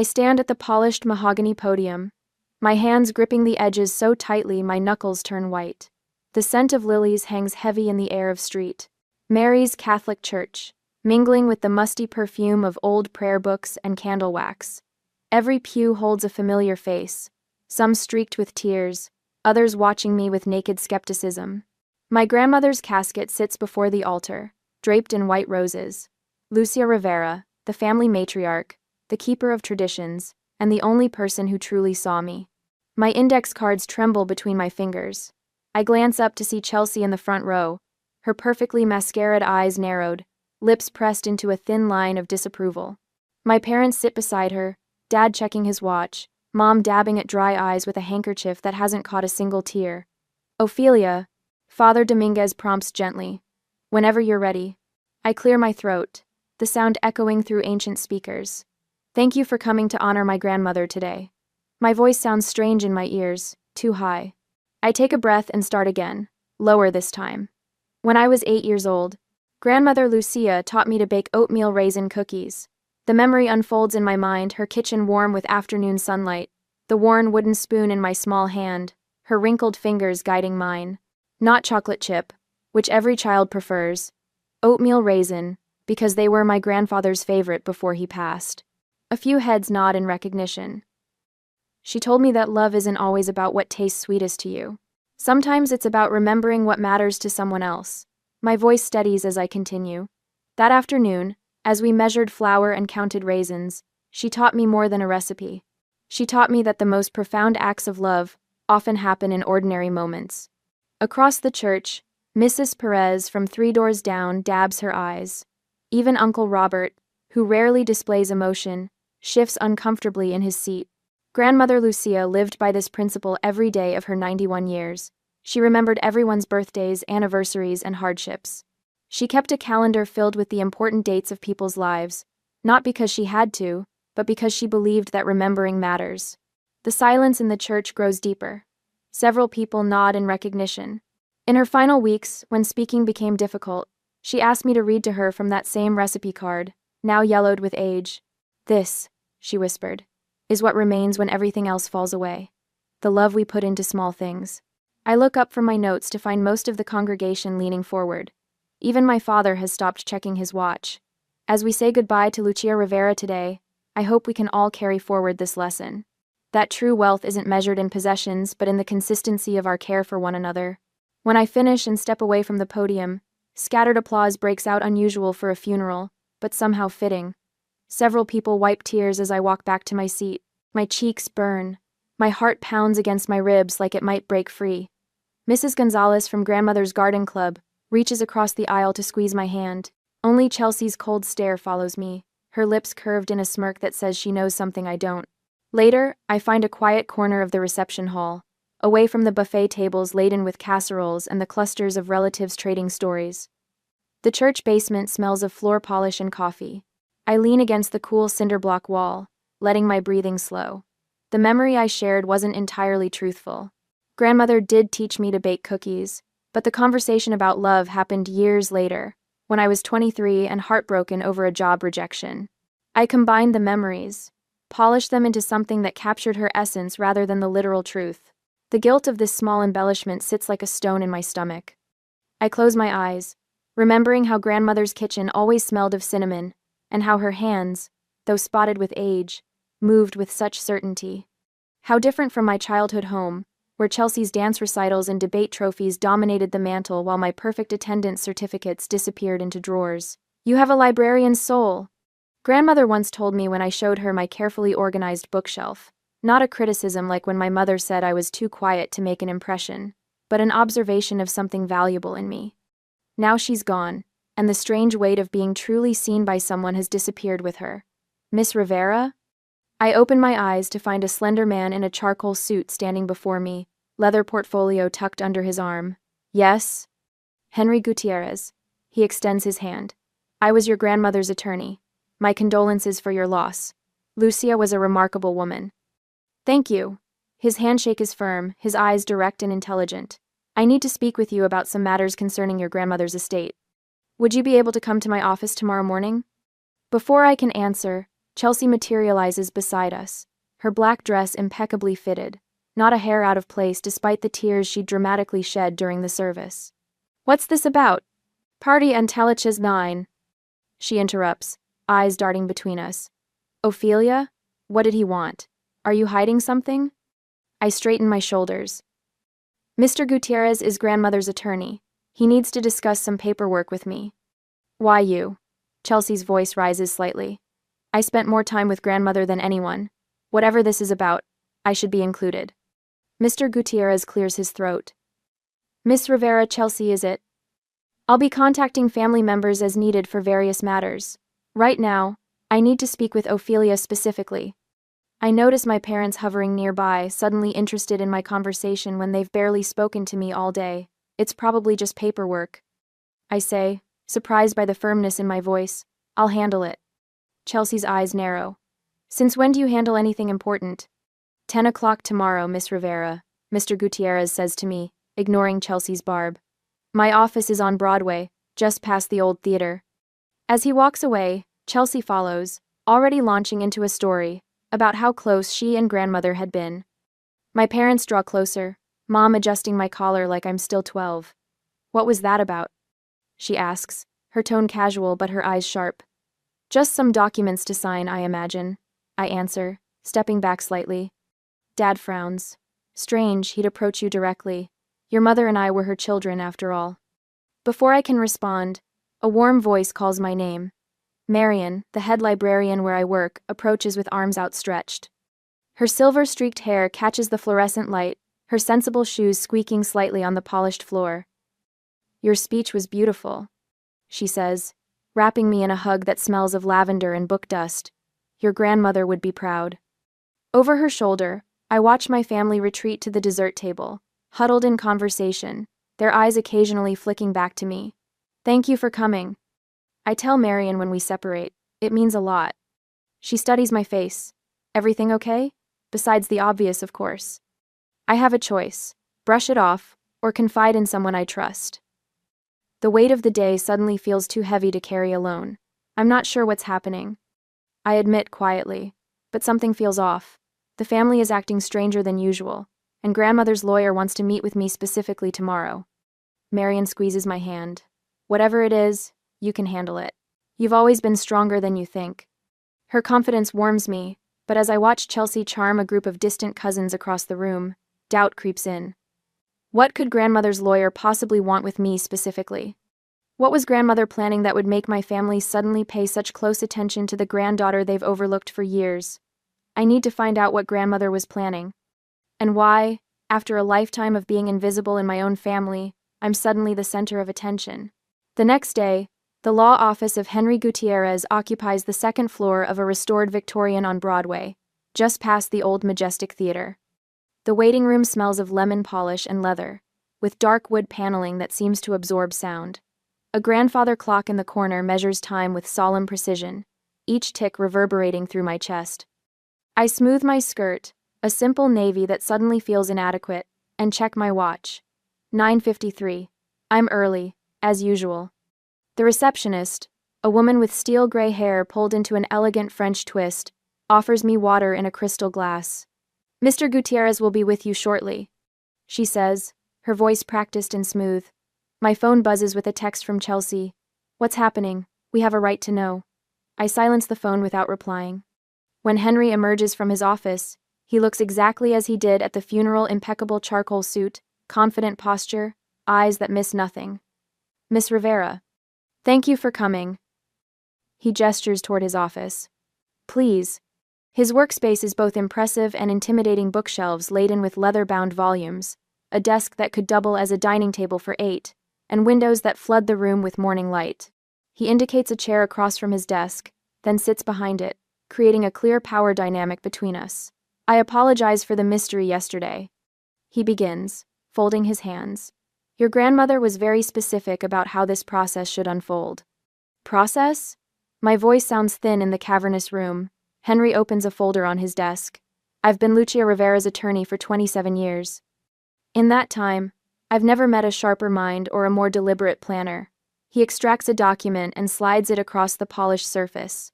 stand at the polished mahogany podium, my hands gripping the edges so tightly my knuckles turn white. The scent of lilies hangs heavy in the air of St. Mary's Catholic Church, mingling with the musty perfume of old prayer books and candle wax. Every pew holds a familiar face, some streaked with tears, others watching me with naked skepticism. My grandmother's casket sits before the altar, draped in white roses. Lucia Rivera, the family matriarch, the keeper of traditions, and the only person who truly saw me. My index cards tremble between my fingers. I glance up to see Chelsea in the front row, her perfectly mascaraed eyes narrowed, lips pressed into a thin line of disapproval. My parents sit beside her, Dad checking his watch, Mom dabbing at dry eyes with a handkerchief that hasn't caught a single tear. Ophelia, Father Dominguez prompts gently. Whenever you're ready. I clear my throat, the sound echoing through ancient speakers. Thank you for coming to honor my grandmother today. My voice sounds strange in my ears, too high. I take a breath and start again, lower this time. When I was 8 years old, Grandmother Lucia taught me to bake oatmeal raisin cookies. The memory unfolds in my mind, her kitchen warm with afternoon sunlight, the worn wooden spoon in my small hand, her wrinkled fingers guiding mine. Not chocolate chip, which every child prefers. Oatmeal raisin, because they were my grandfather's favorite before he passed. A few heads nod in recognition. She told me that love isn't always about what tastes sweetest to you. Sometimes it's about remembering what matters to someone else. My voice steadies as I continue. That afternoon, as we measured flour and counted raisins, she taught me more than a recipe. She taught me that the most profound acts of love often happen in ordinary moments. Across the church, Mrs. Perez from 3 doors down dabs her eyes. Even Uncle Robert, who rarely displays emotion, shifts uncomfortably in his seat. Grandmother Lucia lived by this principle every day of her 91 years. She remembered everyone's birthdays, anniversaries, and hardships. She kept a calendar filled with the important dates of people's lives, not because she had to, but because she believed that remembering matters. The silence in the church grows deeper. Several people nod in recognition. In her final weeks, when speaking became difficult, she asked me to read to her from that same recipe card, now yellowed with age. This, she whispered, is what remains when everything else falls away. The love we put into small things. I look up from my notes to find most of the congregation leaning forward. Even my father has stopped checking his watch. As we say goodbye to Lucia Rivera today, I hope we can all carry forward this lesson. That true wealth isn't measured in possessions, but in the consistency of our care for one another. When I finish and step away from the podium, scattered applause breaks out, unusual for a funeral, but somehow fitting. Several people wipe tears as I walk back to my seat. My cheeks burn. My heart pounds against my ribs like it might break free. Mrs. Gonzalez from Grandmother's Garden Club reaches across the aisle to squeeze my hand. Only Chelsea's cold stare follows me, her lips curved in a smirk that says she knows something I don't. Later, I find a quiet corner of the reception hall, away from the buffet tables laden with casseroles and the clusters of relatives trading stories. The church basement smells of floor polish and coffee. I lean against the cool cinder block wall, letting my breathing slow. The memory I shared wasn't entirely truthful. Grandmother did teach me to bake cookies, but the conversation about love happened years later, when I was 23 and heartbroken over a job rejection. I combined the memories, polished them into something that captured her essence rather than the literal truth. The guilt of this small embellishment sits like a stone in my stomach. I close my eyes, remembering how Grandmother's kitchen always smelled of cinnamon, and how her hands, though spotted with age, moved with such certainty. How different from my childhood home, where Chelsea's dance recitals and debate trophies dominated the mantel while my perfect attendance certificates disappeared into drawers. You have a librarian's soul, Grandmother once told me when I showed her my carefully organized bookshelf. Not a criticism like when my mother said I was too quiet to make an impression, but an observation of something valuable in me. Now she's gone, and the strange weight of being truly seen by someone has disappeared with her. Miss Rivera? I open my eyes to find a slender man in a charcoal suit standing before me, leather portfolio tucked under his arm. Yes? Henry Gutierrez. He extends his hand. I was your grandmother's attorney. My condolences for your loss. Lucia was a remarkable woman. Thank you. His handshake is firm, his eyes direct and intelligent. I need to speak with you about some matters concerning your grandmother's estate. Would you be able to come to my office tomorrow morning? Before I can answer, Chelsea materializes beside us, her black dress impeccably fitted, not a hair out of place despite the tears she dramatically shed during the service. "What's this about? Party Antelich's 9. She interrupts, eyes darting between us. "Ophelia? What did he want? Are you hiding something?" I straighten my shoulders. "Mr. Gutierrez is grandmother's attorney. He needs to discuss some paperwork with me." "Why you?" Chelsea's voice rises slightly. "I spent more time with grandmother than anyone. Whatever this is about, I should be included." Mr. Gutierrez clears his throat. "Miss Rivera, Chelsea, is it? I'll be contacting family members as needed for various matters. Right now, I need to speak with Ophelia specifically." I notice my parents hovering nearby, suddenly interested in my conversation when they've barely spoken to me all day. "It's probably just paperwork," I say, surprised by the firmness in my voice. "I'll handle it." Chelsea's eyes narrow. "Since when do you handle anything important?" 10 o'clock tomorrow, Miss Rivera," Mr. Gutierrez says to me, ignoring Chelsea's barb. "My office is on Broadway, just past the old theater." As he walks away, Chelsea follows, already launching into a story about how close she and grandmother had been. My parents draw closer, Mom adjusting my collar like I'm still 12. "What was that about?" she asks, her tone casual but her eyes sharp. "Just some documents to sign, I imagine," I answer, stepping back slightly. Dad frowns. "Strange, he'd approach you directly. Your mother and I were her children, after all." Before I can respond, a warm voice calls my name. Marion, the head librarian where I work, approaches with arms outstretched. Her silver-streaked hair catches the fluorescent light, her sensible shoes squeaking slightly on the polished floor. "Your speech was beautiful," she says, wrapping me in a hug that smells of lavender and book dust. "Your grandmother would be proud." Over her shoulder, I watch my family retreat to the dessert table, huddled in conversation, their eyes occasionally flicking back to me. "Thank you for coming," I tell Marion when we separate. "It means a lot." She studies my face. "Everything okay? Besides the obvious, of course." I have a choice: brush it off, or confide in someone I trust. The weight of the day suddenly feels too heavy to carry alone. I'm not sure what's happening, I admit quietly, but something feels off. The family is acting stranger than usual, and grandmother's lawyer wants to meet with me specifically tomorrow. Marion squeezes my hand. "Whatever it is, you can handle it. You've always been stronger than you think." Her confidence warms me, but as I watch Chelsea charm a group of distant cousins across the room, doubt creeps in. What could grandmother's lawyer possibly want with me specifically? What was grandmother planning that would make my family suddenly pay such close attention to the granddaughter they've overlooked for years? I need to find out what grandmother was planning. And why, after a lifetime of being invisible in my own family, I'm suddenly the center of attention. The next day, the law office of Henry Gutierrez occupies the second floor of a restored Victorian on Broadway, just past the old Majestic Theater. The waiting room smells of lemon polish and leather, with dark wood paneling that seems to absorb sound. A grandfather clock in the corner measures time with solemn precision, each tick reverberating through my chest. I smooth my skirt, a simple navy that suddenly feels inadequate, and check my watch. 9:53. I'm early, as usual. The receptionist, a woman with steel gray hair pulled into an elegant French twist, offers me water in a crystal glass. "Mr. Gutierrez will be with you shortly," she says, her voice practiced and smooth. My phone buzzes with a text from Chelsea. "What's happening? We have a right to know." I silence the phone without replying. When Henry emerges from his office, he looks exactly as he did at the funeral: impeccable charcoal suit, confident posture, eyes that miss nothing. "Miss Rivera. Thank you for coming." He gestures toward his office. "Please." His workspace is both impressive and intimidating: bookshelves laden with leather-bound volumes, a desk that could double as a dining table for 8, and windows that flood the room with morning light. He indicates a chair across from his desk, then sits behind it, creating a clear power dynamic between us. "I apologize for the mystery yesterday," he begins, folding his hands. "Your grandmother was very specific about how this process should unfold." "Process?" My voice sounds thin in the cavernous room. Henry opens a folder on his desk. "I've been Lucia Rivera's attorney for 27 years. In that time, I've never met a sharper mind or a more deliberate planner." He extracts a document and slides it across the polished surface.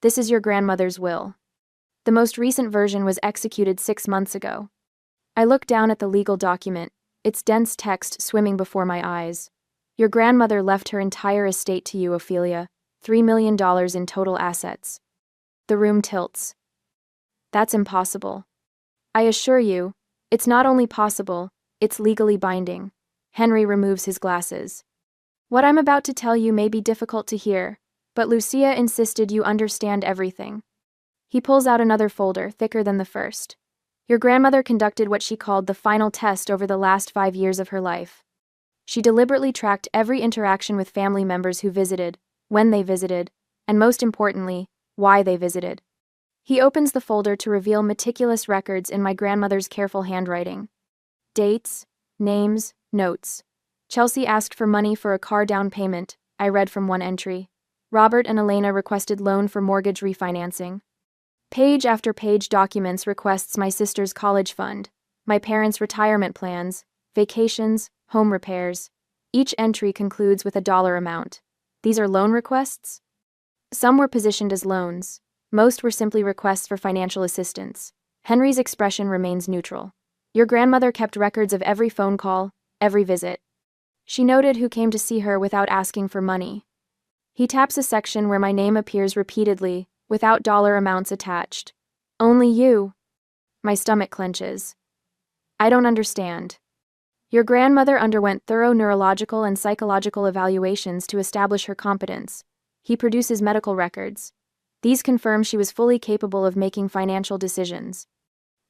This is your grandmother's will. The most recent version was executed 6 months ago. I look down at the legal document, its dense text swimming before my eyes. Your grandmother left her entire estate to you, Ophelia, $3 million in total assets. The room tilts. That's impossible. I assure you, it's not only possible, it's legally binding. Henry removes his glasses. What I'm about to tell you may be difficult to hear, but Lucia insisted you understand everything. He pulls out another folder, thicker than the first. Your grandmother conducted what she called the final test over the last 5 years of her life. She deliberately tracked every interaction with family members who visited, when they visited, and most importantly, why they visited. He opens the folder to reveal meticulous records in my grandmother's careful handwriting. Dates, names, notes. Chelsea asked for money for a car down payment, I read from one entry. Robert and Elena requested loan for mortgage refinancing. Page after page documents requests my sister's college fund, my parents' retirement plans, vacations, home repairs. Each entry concludes with a dollar amount. These are loan requests? Some were positioned as loans. Most were simply requests for financial assistance. Henry's expression remains neutral. Your grandmother kept records of every phone call, every visit. She noted who came to see her without asking for money. He taps a section where my name appears repeatedly, without dollar amounts attached. Only you. My stomach clenches. I don't understand. Your grandmother underwent thorough neurological and psychological evaluations to establish her competence. He produces medical records. These confirm she was fully capable of making financial decisions.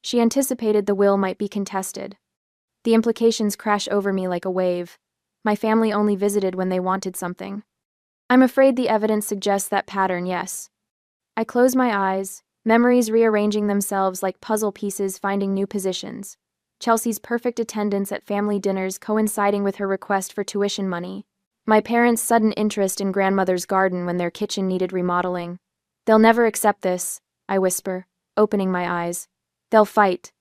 She anticipated the will might be contested. The implications crash over me like a wave. My family only visited when they wanted something. I'm afraid the evidence suggests that pattern, yes. I close my eyes, memories rearranging themselves like puzzle pieces finding new positions. Chelsea's perfect attendance at family dinners coinciding with her request for tuition money. My parents' sudden interest in grandmother's garden when their kitchen needed remodeling. They'll never accept this, I whisper, opening my eyes. They'll fight.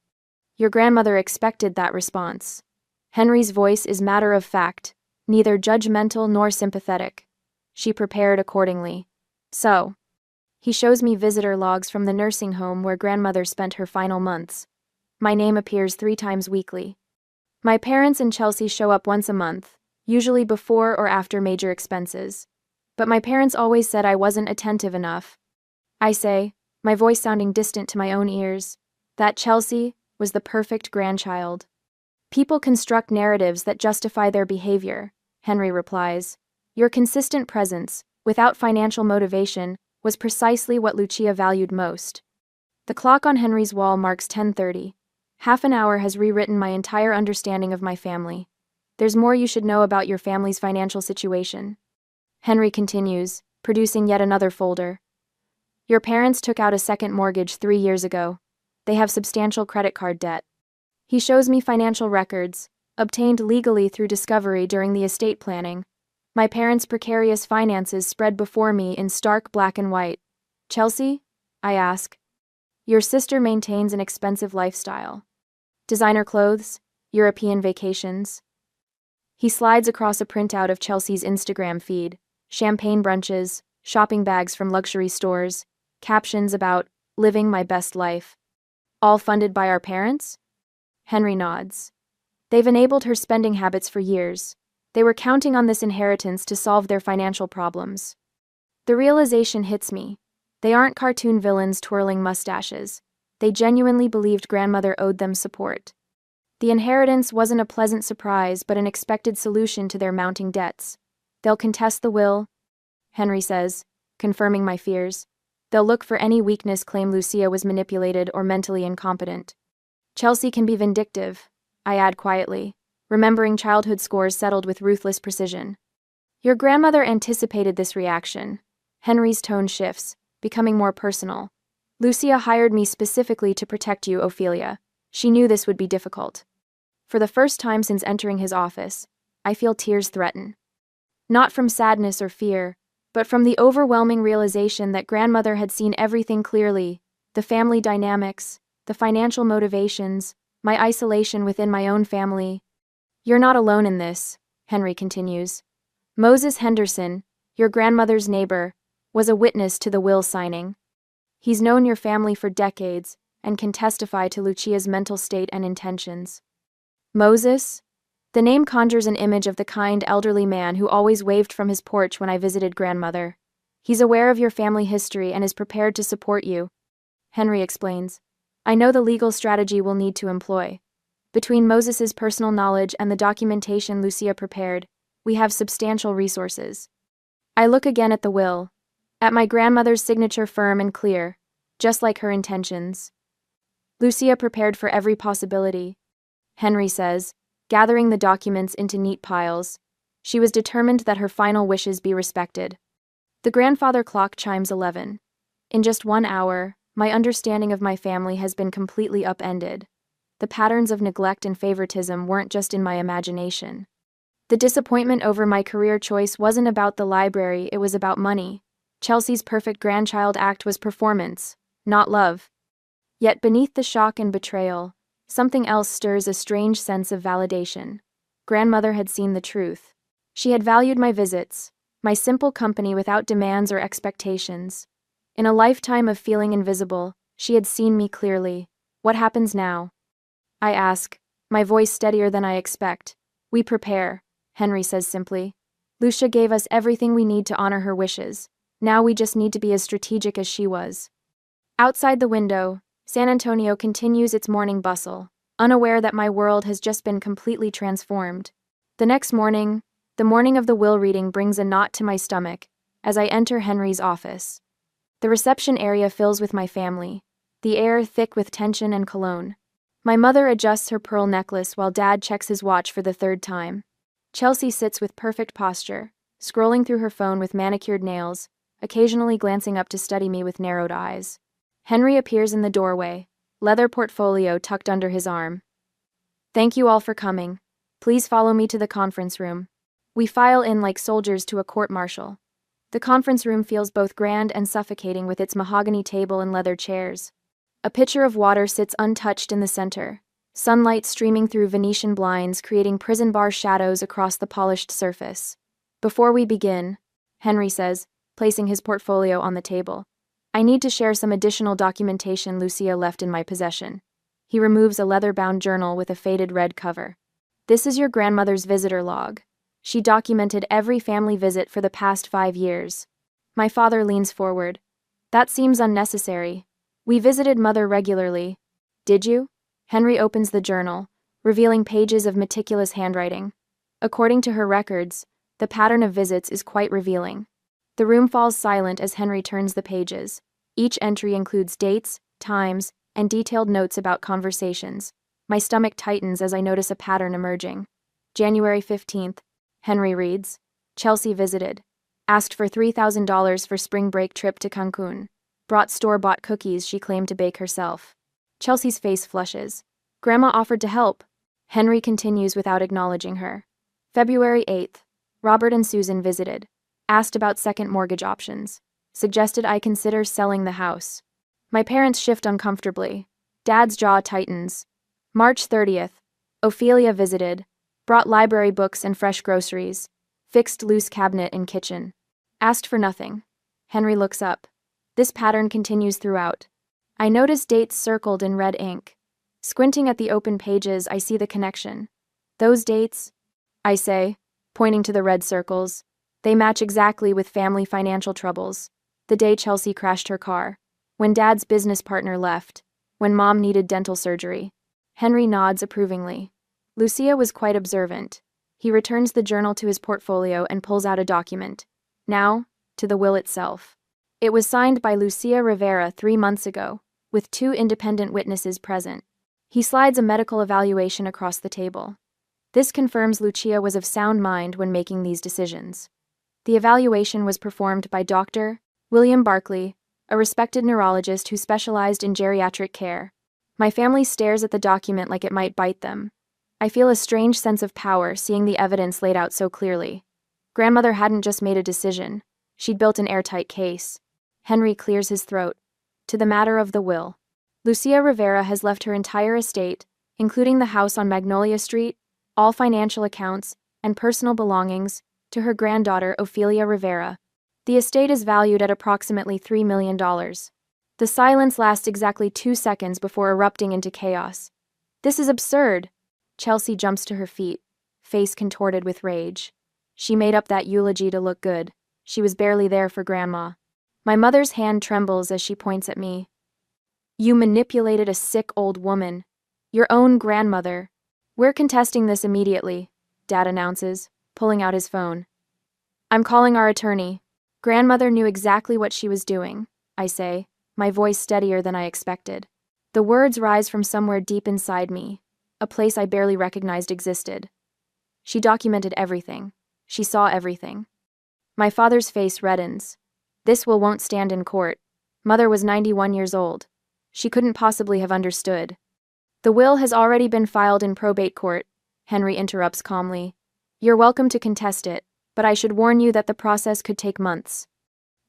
Your grandmother expected that response. Henry's voice is matter of fact, neither judgmental nor sympathetic. She prepared accordingly. So. He shows me visitor logs from the nursing home where grandmother spent her final months. My name appears 3 times weekly. My parents and Chelsea show up once a month, usually before or after major expenses. But my parents always said I wasn't attentive enough. I say, my voice sounding distant to my own ears, that Chelsea was the perfect grandchild. People construct narratives that justify their behavior, Henry replies. Your consistent presence, without financial motivation, was precisely what Lucia valued most. The clock on Henry's wall marks 10:30. Half an hour has rewritten my entire understanding of my family. There's more you should know about your family's financial situation. Henry continues, producing yet another folder. Your parents took out a second mortgage 3 years ago. They have substantial credit card debt. He shows me financial records, obtained legally through discovery during the estate planning. My parents' precarious finances spread before me in stark black and white. Chelsea? I ask. Your sister maintains an expensive lifestyle. Designer clothes, European vacations. He slides across a printout of Chelsea's Instagram feed, champagne brunches, shopping bags from luxury stores, captions about living my best life. All funded by our parents? Henry nods. They've enabled her spending habits for years. They were counting on this inheritance to solve their financial problems. The realization hits me. They aren't cartoon villains twirling mustaches. They genuinely believed grandmother owed them support. The inheritance wasn't a pleasant surprise but an expected solution to their mounting debts. They'll contest the will, Henry says, confirming my fears. They'll look for any weakness, claim Lucia was manipulated or mentally incompetent. Chelsea can be vindictive, I add quietly, remembering childhood scores settled with ruthless precision. Your grandmother anticipated this reaction. Henry's tone shifts, becoming more personal. Lucia hired me specifically to protect you, Ophelia. She knew this would be difficult. For the first time since entering his office, I feel tears threaten. Not from sadness or fear, but from the overwhelming realization that grandmother had seen everything clearly, the family dynamics, the financial motivations, my isolation within my own family. You're not alone in this, Henry continues. Moses Henderson, your grandmother's neighbor, was a witness to the will signing. He's known your family for decades and can testify to Lucia's mental state and intentions. Moses? The name conjures an image of the kind elderly man who always waved from his porch when I visited grandmother. He's aware of your family history and is prepared to support you. Henry explains. I know the legal strategy we'll need to employ. Between Moses's personal knowledge and the documentation Lucia prepared, we have substantial resources. I look again at the will. At my grandmother's signature firm and clear, just like her intentions. Lucia prepared for every possibility, Henry says, gathering the documents into neat piles. She was determined that her final wishes be respected. The grandfather clock chimes 11. In just 1 hour, my understanding of my family has been completely upended. The patterns of neglect and favoritism weren't just in my imagination. The disappointment over my career choice wasn't about the library, it was about money. Chelsea's perfect grandchild act was performance, not love. Yet beneath the shock and betrayal, something else stirs a strange sense of validation. Grandmother had seen the truth. She had valued my visits, my simple company without demands or expectations. In a lifetime of feeling invisible, she had seen me clearly. What happens now? I ask, my voice steadier than I expect. We prepare, Henry says simply. Lucia gave us everything we need to honor her wishes. Now we just need to be as strategic as she was. Outside the window, San Antonio continues its morning bustle, unaware that my world has just been completely transformed. The next morning, the morning of the will reading, brings a knot to my stomach as I enter Henry's office. The reception area fills with my family, the air thick with tension and cologne. My mother adjusts her pearl necklace while Dad checks his watch for the 3rd time. Chelsea sits with perfect posture, scrolling through her phone with manicured nails, occasionally glancing up to study me with narrowed eyes. Henry appears in the doorway, leather portfolio tucked under his arm. Thank you all for coming. Please follow me to the conference room. We file in like soldiers to a court-martial. The conference room feels both grand and suffocating with its mahogany table and leather chairs. A pitcher of water sits untouched in the center, sunlight streaming through Venetian blinds creating prison bar shadows across the polished surface. Before we begin, Henry says, placing his portfolio on the table, I need to share some additional documentation Lucia left in my possession. He removes a leather-bound journal with a faded red cover. This is your grandmother's visitor log. She documented every family visit for the past 5 years. My father leans forward. That seems unnecessary. We visited Mother regularly. Did you? Henry opens the journal, revealing pages of meticulous handwriting. According to her records, the pattern of visits is quite revealing. The room falls silent as Henry turns the pages. Each entry includes dates, times, and detailed notes about conversations. My stomach tightens as I notice a pattern emerging. January 15th, Henry reads. Chelsea visited. Asked for $3,000 for spring break trip to Cancun. Brought store-bought cookies she claimed to bake herself. Chelsea's face flushes. Grandma offered to help. Henry continues without acknowledging her. February 8th. Robert and Susan visited. Asked about second mortgage options. Suggested I consider selling the house. My parents shift uncomfortably. Dad's jaw tightens. March 30th. Ophelia visited. Brought library books and fresh groceries. Fixed loose cabinet in kitchen. Asked for nothing. Henry looks up. This pattern continues throughout. I notice dates circled in red ink. Squinting at the open pages, I see the connection. Those dates, I say, pointing to the red circles, they match exactly with family financial troubles. The day Chelsea crashed her car. When Dad's business partner left. When Mom needed dental surgery. Henry nods approvingly. Lucia was quite observant. He returns the journal to his portfolio and pulls out a document. Now, to the will itself. It was signed by Lucia Rivera 3 months ago, with 2 independent witnesses present. He slides a medical evaluation across the table. This confirms Lucia was of sound mind when making these decisions. The evaluation was performed by Dr. William Barkley, a respected neurologist who specialized in geriatric care. My family stares at the document like it might bite them. I feel a strange sense of power seeing the evidence laid out so clearly. Grandmother hadn't just made a decision. She'd built an airtight case. Henry clears his throat. To the matter of the will. Lucia Rivera has left her entire estate, including the house on Magnolia Street, all financial accounts, and personal belongings, to her granddaughter Ophelia Rivera. The estate is valued at approximately $3 million. The silence lasts exactly 2 seconds before erupting into chaos. This is absurd. Chelsea jumps to her feet, face contorted with rage. She made up that eulogy to look good. She was barely there for Grandma. My mother's hand trembles as she points at me. You manipulated a sick old woman. Your own grandmother. We're contesting this immediately, Dad announces, pulling out his phone. I'm calling our attorney. Grandmother knew exactly what she was doing, I say, my voice steadier than I expected. The words rise from somewhere deep inside me, a place I barely recognized existed. She documented everything. She saw everything. My father's face reddens. This won't stand in court. Mother was 91 years old. She couldn't possibly have understood. The will has already been filed in probate court, Henry interrupts calmly. You're welcome to contest it, but I should warn you that the process could take months.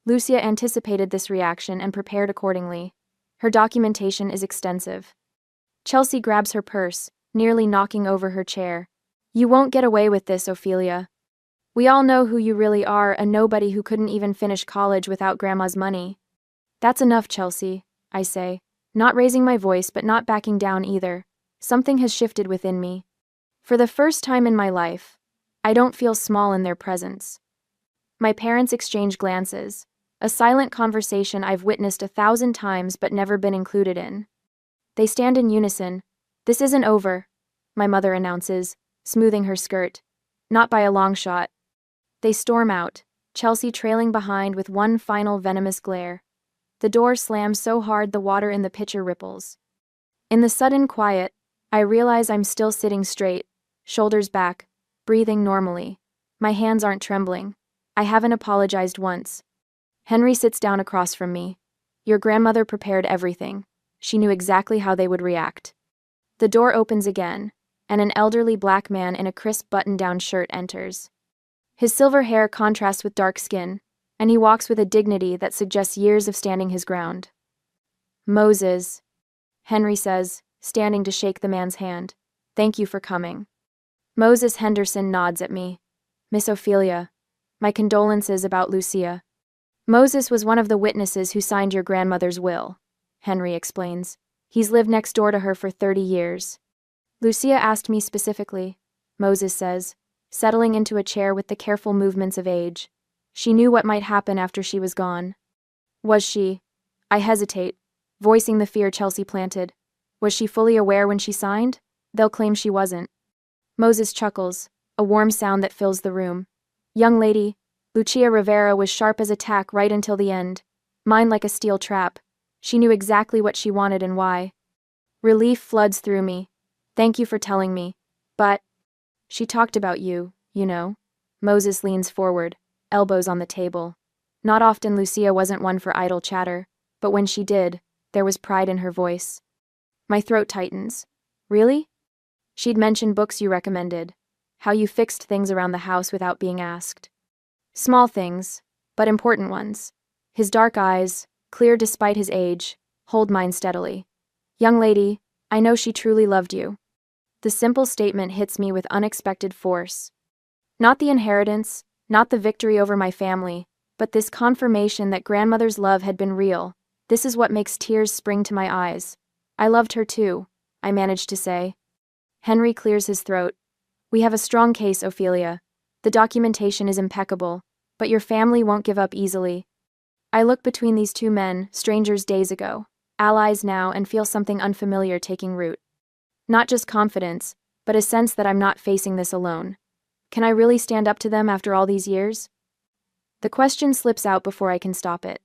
Lucia anticipated this reaction and prepared accordingly. Her documentation is extensive. Chelsea grabs her purse, nearly knocking over her chair. You won't get away with this, Ophelia. We all know who you really are, a nobody who couldn't even finish college without Grandma's money. That's enough, Chelsea, I say, not raising my voice but not backing down either. Something has shifted within me. For the first time in my life, I don't feel small in their presence. My parents exchange glances, a silent conversation I've witnessed 1,000 times but never been included in. They stand in unison. This isn't over, my mother announces, smoothing her skirt. Not by a long shot. They storm out, Chelsea trailing behind with one final venomous glare. The door slams so hard the water in the pitcher ripples. In the sudden quiet, I realize I'm still sitting straight, shoulders back, breathing normally. My hands aren't trembling. I haven't apologized once. Henry sits down across from me. Your grandmother prepared everything. She knew exactly how they would react. The door opens again, and an elderly black man in a crisp button-down shirt enters. His silver hair contrasts with dark skin, and he walks with a dignity that suggests years of standing his ground. Moses, Henry says, standing to shake the man's hand. Thank you for coming. Moses Henderson nods at me. Miss Ophelia, my condolences about Lucia. Moses was one of the witnesses who signed your grandmother's will, Henry explains. He's lived next door to her for 30 years. Lucia asked me specifically, Moses says, settling into a chair with the careful movements of age. She knew what might happen after she was gone. Was she? I hesitate, voicing the fear Chelsea planted. Was she fully aware when she signed? They'll claim she wasn't. Moses chuckles, a warm sound that fills the room. Young lady, Lucia Rivera was sharp as a tack right until the end. Mine like a steel trap. She knew exactly what she wanted and why. Relief floods through me. Thank you for telling me. But she talked about you, you know. Moses leans forward, elbows on the table. Not often Lucia wasn't one for idle chatter, but when she did, there was pride in her voice. My throat tightens. Really? She'd mentioned books you recommended. How you fixed things around the house without being asked. Small things, but important ones. His dark eyes, clear despite his age, hold mine steadily. Young lady, I know she truly loved you. The simple statement hits me with unexpected force. Not the inheritance, not the victory over my family, but this confirmation that grandmother's love had been real. This is what makes tears spring to my eyes. I loved her too, I managed to say. Henry clears his throat. We have a strong case, Ophelia. The documentation is impeccable, but your family won't give up easily. I look between these two men, strangers days ago, allies now, and feel something unfamiliar taking root. Not just confidence, but a sense that I'm not facing this alone. Can I really stand up to them after all these years? The question slips out before I can stop it.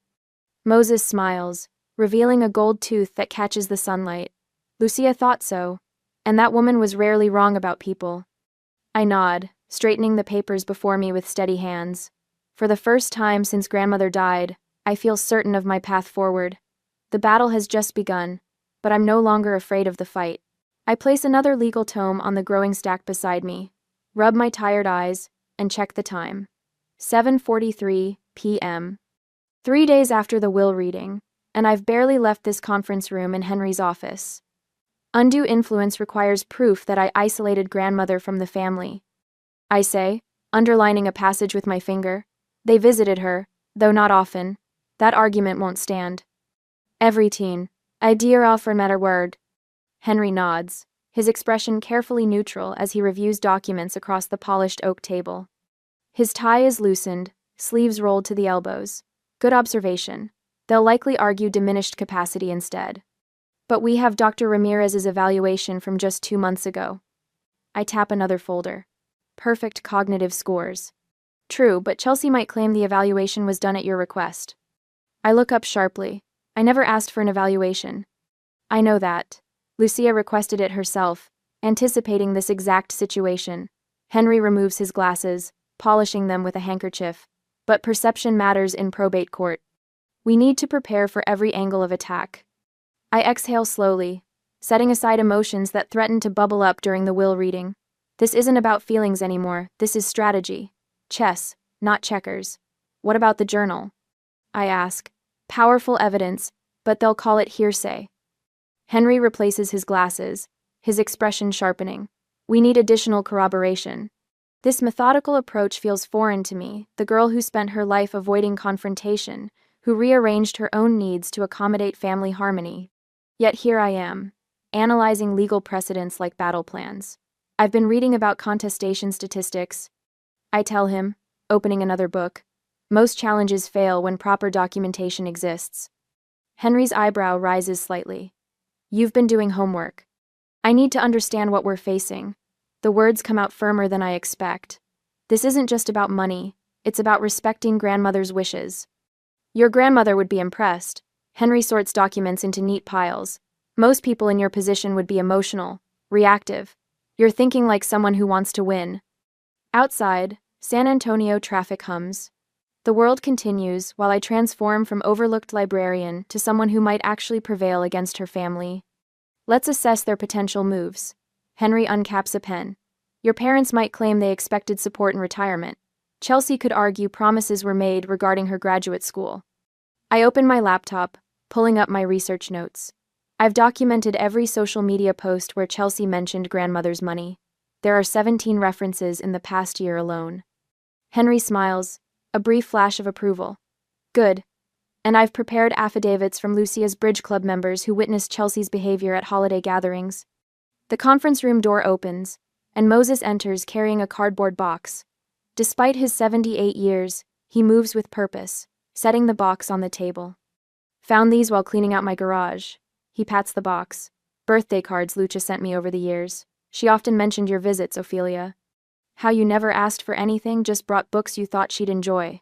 Moses smiles, revealing a gold tooth that catches the sunlight. Lucia thought so, and that woman was rarely wrong about people. I nod, straightening the papers before me with steady hands. For the first time since grandmother died, I feel certain of my path forward. The battle has just begun, but I'm no longer afraid of the fight. I place another legal tome on the growing stack beside me, rub my tired eyes, and check the time. 7:43 p.m. 3 days after the will reading, and I've barely left this conference room in Henry's office. Undue influence requires proof that I isolated grandmother from the family. I say, underlining a passage with my finger. They visited her, though not often. That argument won't stand. Every teen. I dear offer matter word. Henry nods, his expression carefully neutral as he reviews documents across the polished oak table. His tie is loosened, sleeves rolled to the elbows. Good observation. They'll likely argue diminished capacity instead. But we have Dr. Ramirez's evaluation from just 2 months ago. I tap another folder. Perfect cognitive scores. True, but Chelsea might claim the evaluation was done at your request. I look up sharply. I never asked for an evaluation. I know that. Lucia requested it herself, anticipating this exact situation. Henry removes his glasses, polishing them with a handkerchief. But perception matters in probate court. We need to prepare for every angle of attack. I exhale slowly, setting aside emotions that threaten to bubble up during the will reading. This isn't about feelings anymore, this is strategy. Chess, not checkers. What about the journal? I ask. Powerful evidence, but they'll call it hearsay. Henry replaces his glasses, his expression sharpening. We need additional corroboration. This methodical approach feels foreign to me, the girl who spent her life avoiding confrontation, who rearranged her own needs to accommodate family harmony. Yet here I am, analyzing legal precedents like battle plans. I've been reading about contestation statistics. I tell him, opening another book. Most challenges fail when proper documentation exists. Henry's eyebrow rises slightly. You've been doing homework. I need to understand what we're facing. The words come out firmer than I expect. This isn't just about money, it's about respecting grandmother's wishes. Your grandmother would be impressed. Henry sorts documents into neat piles. Most people in your position would be emotional, reactive. You're thinking like someone who wants to win. Outside, San Antonio traffic hums. The world continues while I transform from overlooked librarian to someone who might actually prevail against her family. Let's assess their potential moves. Henry uncaps a pen. Your parents might claim they expected support in retirement. Chelsea could argue promises were made regarding her graduate school. I open my laptop, pulling up my research notes. I've documented every social media post where Chelsea mentioned grandmother's money. There are 17 references in the past year alone. Henry smiles, a brief flash of approval. Good. And I've prepared affidavits from Lucia's Bridge Club members who witnessed Chelsea's behavior at holiday gatherings. The conference room door opens, and Moses enters carrying a cardboard box. Despite his 78 years, he moves with purpose, setting the box on the table. Found these while cleaning out my garage. He pats the box. Birthday cards Lucia sent me over the years. She often mentioned your visits, Ophelia. How you never asked for anything, just brought books you thought she'd enjoy.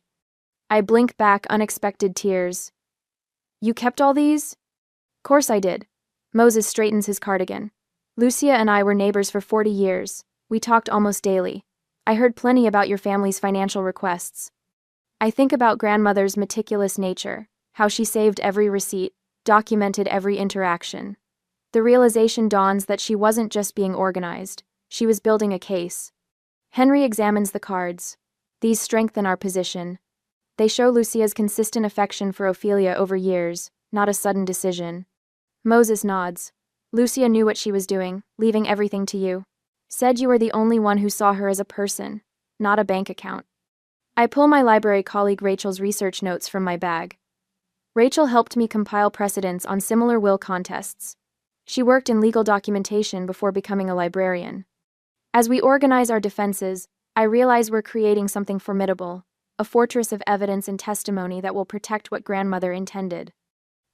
I blink back unexpected tears. You kept all these? Course I did. Moses straightens his cardigan. Lucia and I were neighbors for 40 years. We talked almost daily. I heard plenty about your family's financial requests. I think about grandmother's meticulous nature, how she saved every receipt, documented every interaction. The realization dawns that she wasn't just being organized, she was building a case. Henry examines the cards. These strengthen our position. They show Lucia's consistent affection for Ophelia over years, not a sudden decision. Moses nods. Lucia knew what she was doing, leaving everything to you. Said you were the only one who saw her as a person, not a bank account. I pull my library colleague Rachel's research notes from my bag. Rachel helped me compile precedents on similar will contests. She worked in legal documentation before becoming a librarian. As we organize our defenses, I realize we're creating something formidable, a fortress of evidence and testimony that will protect what grandmother intended.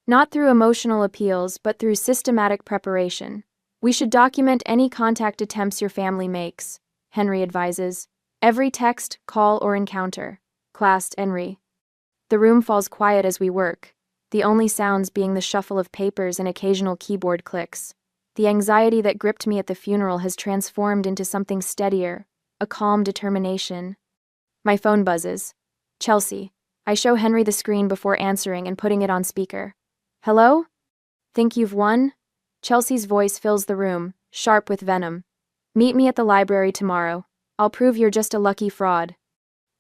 Not through emotional appeals, but through systematic preparation. We should document any contact attempts your family makes, Henry advises. Every text, call, or encounter. Classed Henry. The room falls quiet as we work, the only sounds being the shuffle of papers and occasional keyboard clicks. The anxiety that gripped me at the funeral has transformed into something steadier, a calm determination. My phone buzzes. Chelsea. I show Henry the screen before answering and putting it on speaker. Hello? Think you've won? Chelsea's voice fills the room, sharp with venom. Meet me at the library tomorrow. I'll prove you're just a lucky fraud.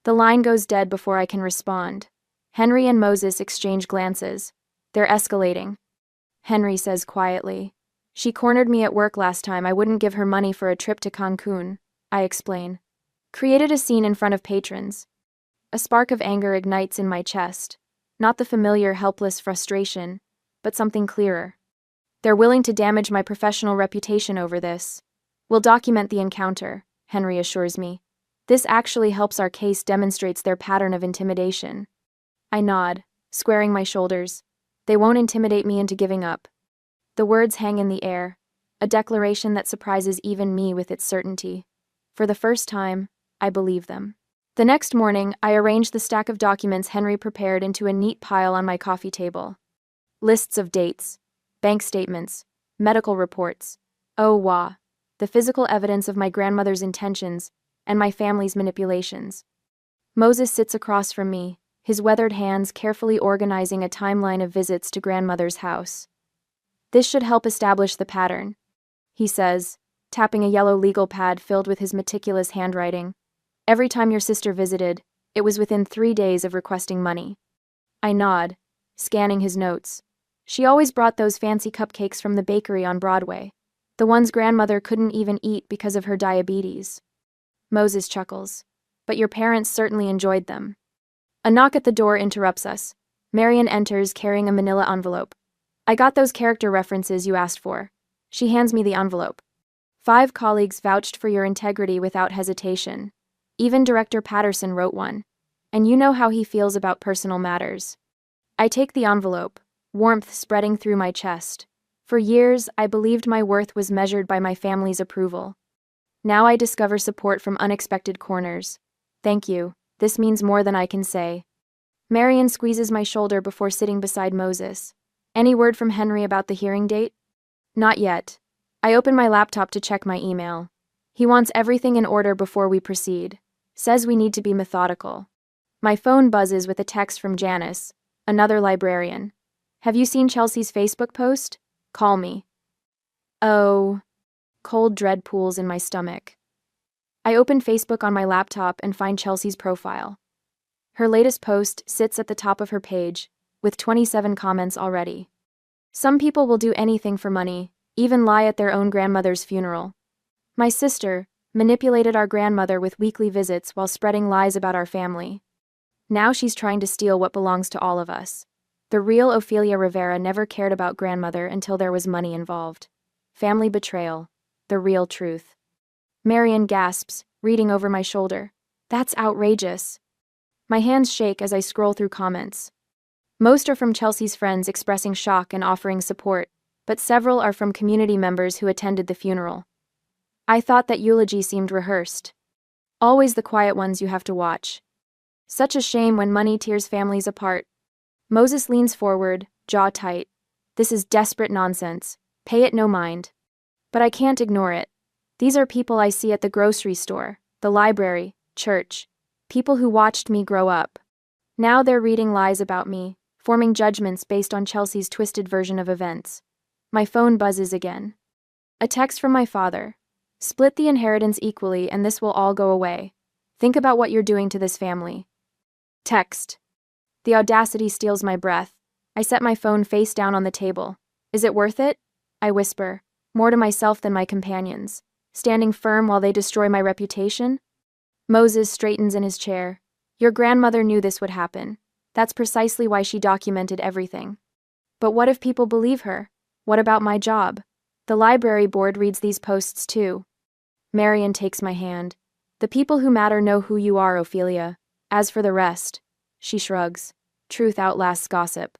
The line goes dead before I can respond. Henry and Moses exchange glances. They're escalating. Henry says quietly. She cornered me at work last time. I wouldn't give her money for a trip to Cancun, I explain. Created a scene in front of patrons. A spark of anger ignites in my chest. Not the familiar helpless frustration, but something clearer. They're willing to damage my professional reputation over this. We'll document the encounter, Henry assures me. This actually helps our case, demonstrates their pattern of intimidation. I nod, squaring my shoulders. They won't intimidate me into giving up. The words hang in the air, a declaration that surprises even me with its certainty. For the first time, I believe them. The next morning, I arranged the stack of documents Henry prepared into a neat pile on my coffee table. Lists of dates, bank statements, medical reports. Oh, wah. The physical evidence of my grandmother's intentions and my family's manipulations. Moses sits across from me, his weathered hands carefully organizing a timeline of visits to grandmother's house. This should help establish the pattern, he says, tapping a yellow legal pad filled with his meticulous handwriting. Every time your sister visited, it was within 3 days of requesting money. I nod, scanning his notes. She always brought those fancy cupcakes from the bakery on Broadway, the ones grandmother couldn't even eat because of her diabetes. Moses chuckles. But your parents certainly enjoyed them. A knock at the door interrupts us. Marian enters carrying a manila envelope. I got those character references you asked for. She hands me the envelope. 5 colleagues vouched for your integrity without hesitation. Even Director Patterson wrote one. And you know how he feels about personal matters. I take the envelope, warmth spreading through my chest. For years, I believed my worth was measured by my family's approval. Now I discover support from unexpected corners. Thank you. This means more than I can say. Marian squeezes my shoulder before sitting beside Moses. Any word from Henry about the hearing date? Not yet. I open my laptop to check my email. He wants everything in order before we proceed. Says we need to be methodical. My phone buzzes with a text from Janice, another librarian. Have you seen Chelsea's Facebook post? Call me. Oh. Cold dread pools in my stomach. I open Facebook on my laptop and find Chelsea's profile. Her latest post sits at the top of her page, with 27 comments already. Some people will do anything for money, even lie at their own grandmother's funeral. My sister manipulated our grandmother with weekly visits while spreading lies about our family. Now she's trying to steal what belongs to all of us. The real Ophelia Rivera never cared about grandmother until there was money involved. Family betrayal. The real truth. Marian gasps, reading over my shoulder. That's outrageous. My hands shake as I scroll through comments. Most are from Chelsea's friends expressing shock and offering support, but several are from community members who attended the funeral. I thought that eulogy seemed rehearsed. Always the quiet ones you have to watch. Such a shame when money tears families apart. Moses leans forward, jaw tight. This is desperate nonsense. Pay it no mind. But I can't ignore it. These are people I see at the grocery store, the library, church. People who watched me grow up. Now they're reading lies about me, forming judgments based on Chelsea's twisted version of events. My phone buzzes again. A text from my father. Split the inheritance equally and this will all go away. Think about what you're doing to this family. Text. The audacity steals my breath. I set my phone face down on the table. Is it worth it? I whisper, more to myself than my companions, standing firm while they destroy my reputation. Moses straightens in his chair. Your grandmother knew this would happen. That's precisely why she documented everything. But what if people believe her? What about my job? The library board reads these posts too. Marian takes my hand. The people who matter know who you are, Ophelia. As for the rest, she shrugs. Truth outlasts gossip.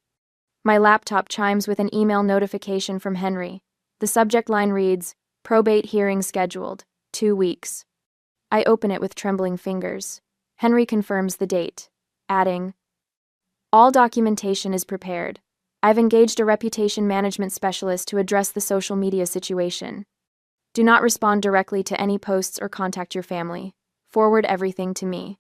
My laptop chimes with an email notification from Henry. The subject line reads, Probate hearing scheduled. 2 weeks. I open it with trembling fingers. Henry confirms the date, adding, all documentation is prepared. I've engaged a reputation management specialist to address the social media situation. Do not respond directly to any posts or contact your family. Forward everything to me.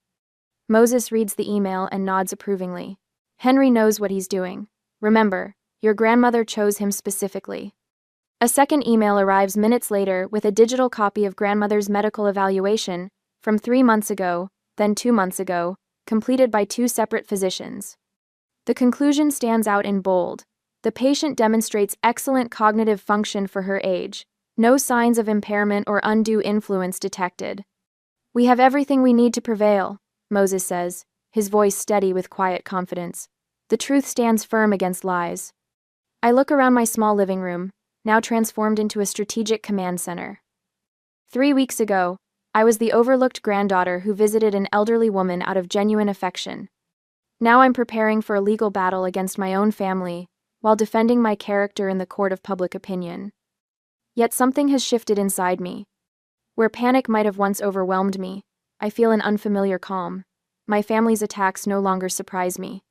Moses reads the email and nods approvingly. Henry knows what he's doing. Remember, your grandmother chose him specifically. A second email arrives minutes later with a digital copy of grandmother's medical evaluation from 3 months ago, then 2 months ago, completed by 2 separate physicians. The conclusion stands out in bold. The patient demonstrates excellent cognitive function for her age. No signs of impairment or undue influence detected. We have everything we need to prevail, Moses says, his voice steady with quiet confidence. The truth stands firm against lies. I look around my small living room, now transformed into a strategic command center. 3 weeks ago, I was the overlooked granddaughter who visited an elderly woman out of genuine affection. Now I'm preparing for a legal battle against my own family, while defending my character in the court of public opinion. Yet something has shifted inside me. Where panic might have once overwhelmed me, I feel an unfamiliar calm. My family's attacks no longer surprise me.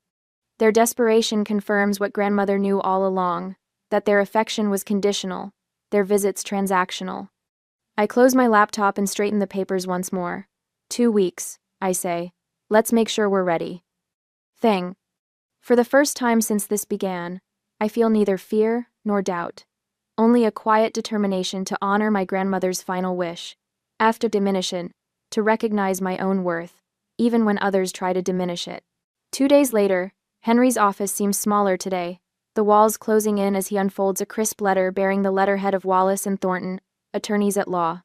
Their desperation confirms what grandmother knew all along, that their affection was conditional, their visits transactional. I close my laptop and straighten the papers once more. 2 weeks, I say. Let's make sure we're ready. For the first time since this began, I feel neither fear nor doubt. Only a quiet determination to honor my grandmother's final wish, after diminution, to recognize my own worth, even when others try to diminish it. 2 days later, Henry's office seems smaller today, the walls closing in as he unfolds a crisp letter bearing the letterhead of Wallace and Thornton, attorneys at law.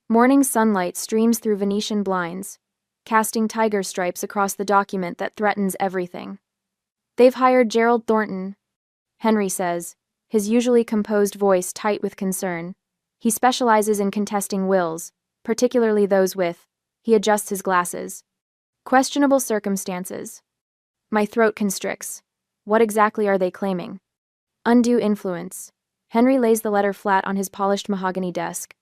Morning sunlight streams through Venetian blinds, casting tiger stripes across the document that threatens everything. They've hired Gerald Thornton, Henry says, his usually composed voice tight with concern. He specializes in contesting wills, particularly those with, he adjusts his glasses, questionable circumstances. My throat constricts. What exactly are they claiming? Undue influence. Henry lays the letter flat on his polished mahogany desk.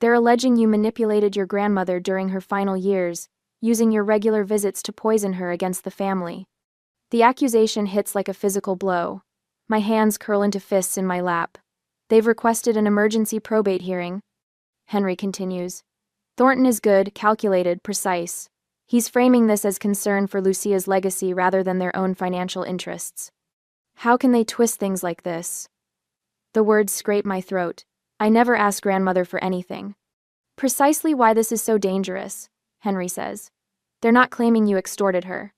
They're alleging you manipulated your grandmother during her final years, using your regular visits to poison her against the family. The accusation hits like a physical blow. My hands curl into fists in my lap. They've requested an emergency probate hearing. Henry continues. Thornton is good, calculated, precise. He's framing this as concern for Lucia's legacy rather than their own financial interests. How can they twist things like this? The words scrape my throat. I never asked grandmother for anything. Precisely why this is so dangerous, Henry says. They're not claiming you extorted her.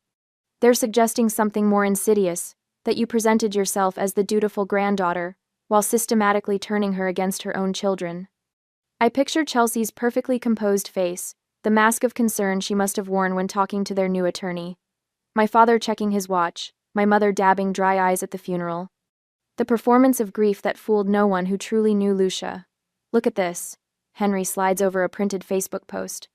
They're suggesting something more insidious, that you presented yourself as the dutiful granddaughter, while systematically turning her against her own children. I picture Chelsea's perfectly composed face, the mask of concern she must have worn when talking to their new attorney. My father checking his watch, my mother dabbing dry eyes at the funeral. The performance of grief that fooled no one who truly knew Lucia. Look at this. Henry slides over a printed Facebook post.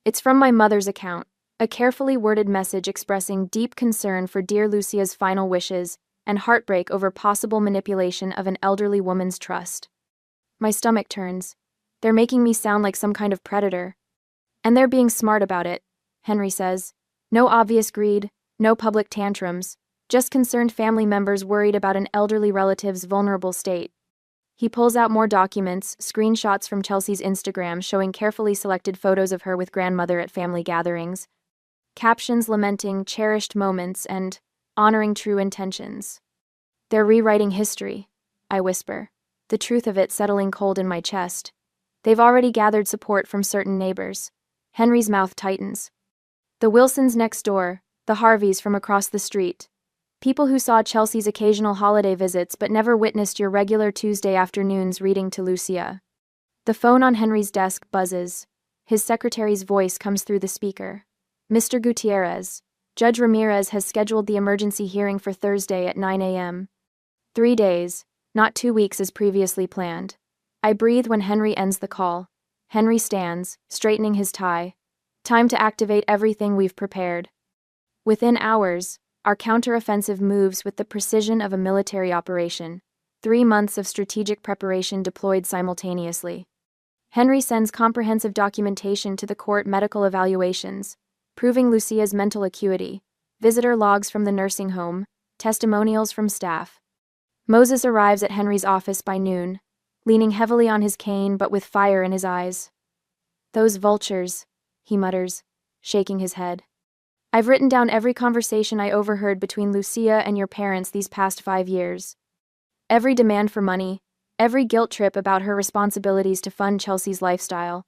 It's from my mother's account, a carefully worded message expressing deep concern for dear Lucia's final wishes and heartbreak over possible manipulation of an elderly woman's trust. My stomach turns. They're making me sound like some kind of predator. And they're being smart about it, Henry says. No obvious greed, no public tantrums, just concerned family members worried about an elderly relative's vulnerable state. He pulls out more documents, screenshots from Chelsea's Instagram showing carefully selected photos of her with grandmother at family gatherings, captions lamenting cherished moments and honoring true intentions. They're rewriting history, I whisper, the truth of it settling cold in my chest. They've already gathered support from certain neighbors. Henry's mouth tightens. The Wilsons next door, the Harveys from across the street. People who saw Chelsea's occasional holiday visits but never witnessed your regular Tuesday afternoons reading to Lucia. The phone on Henry's desk buzzes. His secretary's voice comes through the speaker. Mr. Gutierrez, Judge Ramirez has scheduled the emergency hearing for Thursday at 9 a.m. 3 days, not 2 weeks as previously planned. I breathe when Henry ends the call. Henry stands, straightening his tie. Time to activate everything we've prepared. Within hours, our counteroffensive moves with the precision of a military operation. 3 months of strategic preparation deployed simultaneously. Henry sends comprehensive documentation to the court medical evaluations, proving Lucia's mental acuity, visitor logs from the nursing home, testimonials from staff. Moses arrives at Henry's office by noon, leaning heavily on his cane but with fire in his eyes. Those vultures, he mutters, shaking his head. I've written down every conversation I overheard between Lucia and your parents these past 5 years. Every demand for money, every guilt trip about her responsibilities to fund Chelsea's lifestyle.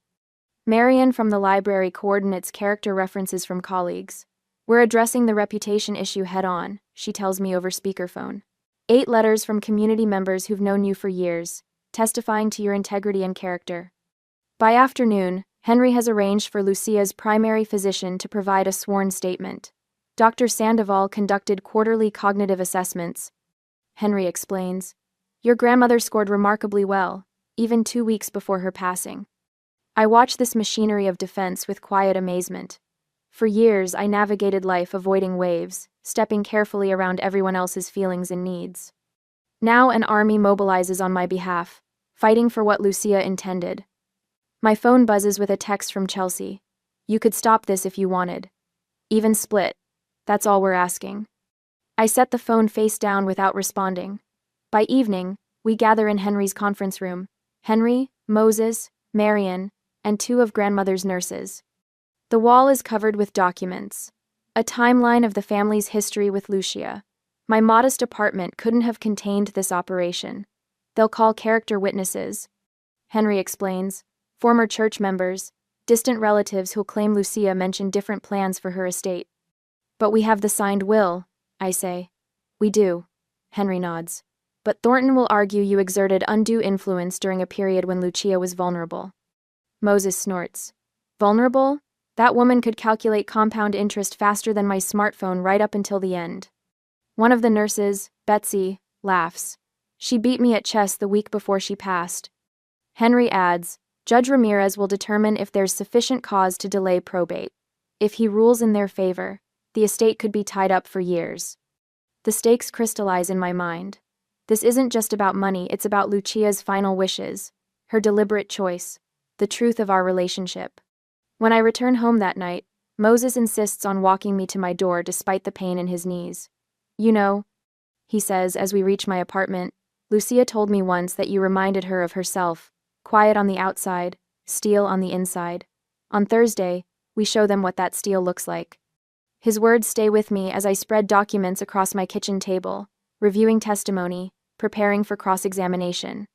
Marion from the library coordinates character references from colleagues. We're addressing the reputation issue head-on, she tells me over speakerphone. 8 letters from community members who've known you for years, testifying to your integrity and character. By afternoon, Henry has arranged for Lucia's primary physician to provide a sworn statement. Dr. Sandoval conducted quarterly cognitive assessments. Henry explains. Your grandmother scored remarkably well, even 2 weeks before her passing. I watch this machinery of defense with quiet amazement. For years, I navigated life avoiding waves, stepping carefully around everyone else's feelings and needs. Now an army mobilizes on my behalf, fighting for what Lucia intended. My phone buzzes with a text from Chelsea. You could stop this if you wanted. Even split. That's all we're asking. I set the phone face down without responding. By evening, we gather in Henry's conference room. Henry, Moses, Marion, and 2 of grandmother's nurses. The wall is covered with documents. A timeline of the family's history with Lucia. My modest apartment couldn't have contained this operation. They'll call character witnesses. Henry explains. Former church members, distant relatives who'll claim Lucia mentioned different plans for her estate. But we have the signed will, I say. We do. Henry nods. But Thornton will argue you exerted undue influence during a period when Lucia was vulnerable. Moses snorts. Vulnerable? That woman could calculate compound interest faster than my smartphone right up until the end. One of the nurses, Betsy, laughs. She beat me at chess the week before she passed. Henry adds, Judge Ramirez will determine if there's sufficient cause to delay probate. If he rules in their favor, the estate could be tied up for years. The stakes crystallize in my mind. This isn't just about money, it's about Lucia's final wishes, her deliberate choice, the truth of our relationship. When I return home that night, Moses insists on walking me to my door despite the pain in his knees. You know, he says as we reach my apartment, Lucia told me once that you reminded her of herself, quiet on the outside, steel on the inside. On Thursday, we show them what that steel looks like. His words stay with me as I spread documents across my kitchen table, reviewing testimony, preparing for cross-examination.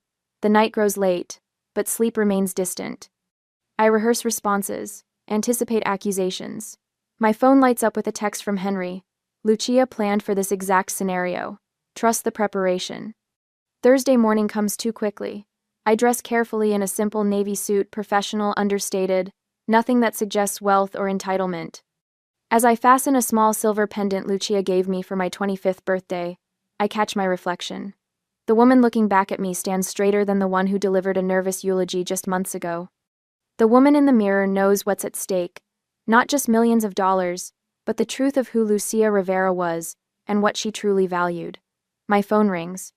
The night grows late, but sleep remains distant. I rehearse responses, anticipate accusations. My phone lights up with a text from Henry. Lucia planned for this exact scenario. Trust the preparation. Thursday morning comes too quickly. I dress carefully in a simple navy suit, professional, understated, nothing that suggests wealth or entitlement. As I fasten a small silver pendant Lucia gave me for my 25th birthday, I catch my reflection. The woman looking back at me stands straighter than the one who delivered a nervous eulogy just months ago. The woman in the mirror knows what's at stake, not just millions of dollars, but the truth of who Lucia Rivera was and what she truly valued. My phone rings.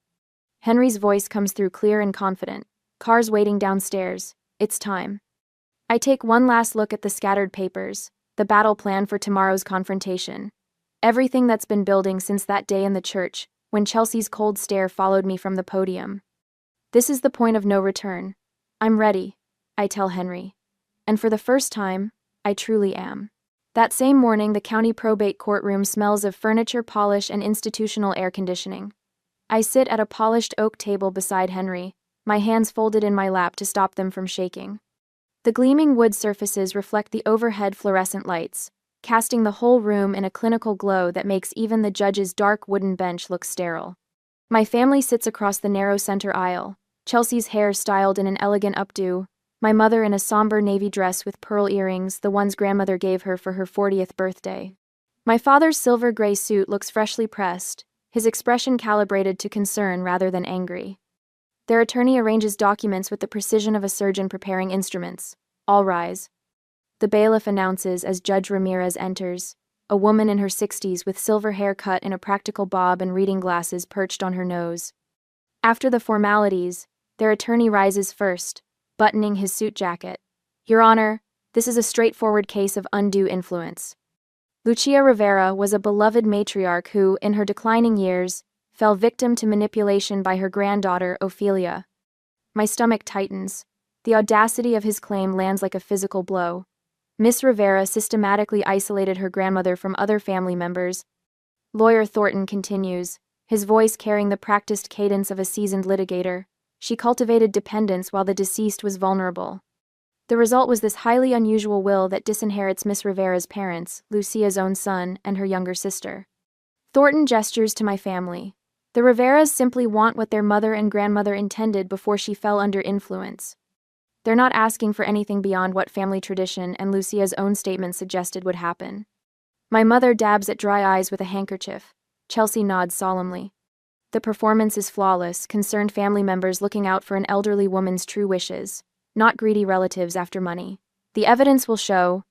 Henry's voice comes through clear and confident. Cars waiting downstairs. It's time. I take one last look at the scattered papers, the battle plan for tomorrow's confrontation. Everything that's been building since that day in the church, when Chelsea's cold stare followed me from the podium. This is the point of no return. I'm ready, I tell Henry. And for the first time, I truly am. That same morning, the county probate courtroom smells of furniture polish and institutional air conditioning. I sit at a polished oak table beside Henry, my hands folded in my lap to stop them from shaking. The gleaming wood surfaces reflect the overhead fluorescent lights, casting the whole room in a clinical glow that makes even the judge's dark wooden bench look sterile. My family sits across the narrow center aisle, Chelsea's hair styled in an elegant updo, my mother in a somber navy dress with pearl earrings, the ones grandmother gave her for her 40th birthday. My father's silver gray suit looks freshly pressed, his expression calibrated to concern rather than angry. Their attorney arranges documents with the precision of a surgeon preparing instruments. All rise. The bailiff announces as Judge Ramirez enters, a woman in her 60s with silver hair cut in a practical bob and reading glasses perched on her nose. After the formalities, their attorney rises first, buttoning his suit jacket. Your Honor, this is a straightforward case of undue influence. Lucia Rivera was a beloved matriarch who, in her declining years, fell victim to manipulation by her granddaughter, Ophelia. My stomach tightens. The audacity of his claim lands like a physical blow. Miss Rivera systematically isolated her grandmother from other family members. Lawyer Thornton continues, his voice carrying the practiced cadence of a seasoned litigator. She cultivated dependence while the deceased was vulnerable. The result was this highly unusual will that disinherits Miss Rivera's parents, Lucia's own son, and her younger sister. Thornton gestures to my family. The Riveras simply want what their mother and grandmother intended before she fell under influence. They're not asking for anything beyond what family tradition and Lucia's own statement suggested would happen. My mother dabs at dry eyes with a handkerchief. Chelsea nods solemnly. The performance is flawless, concerned family members looking out for an elderly woman's true wishes, not greedy relatives after money. The evidence will show,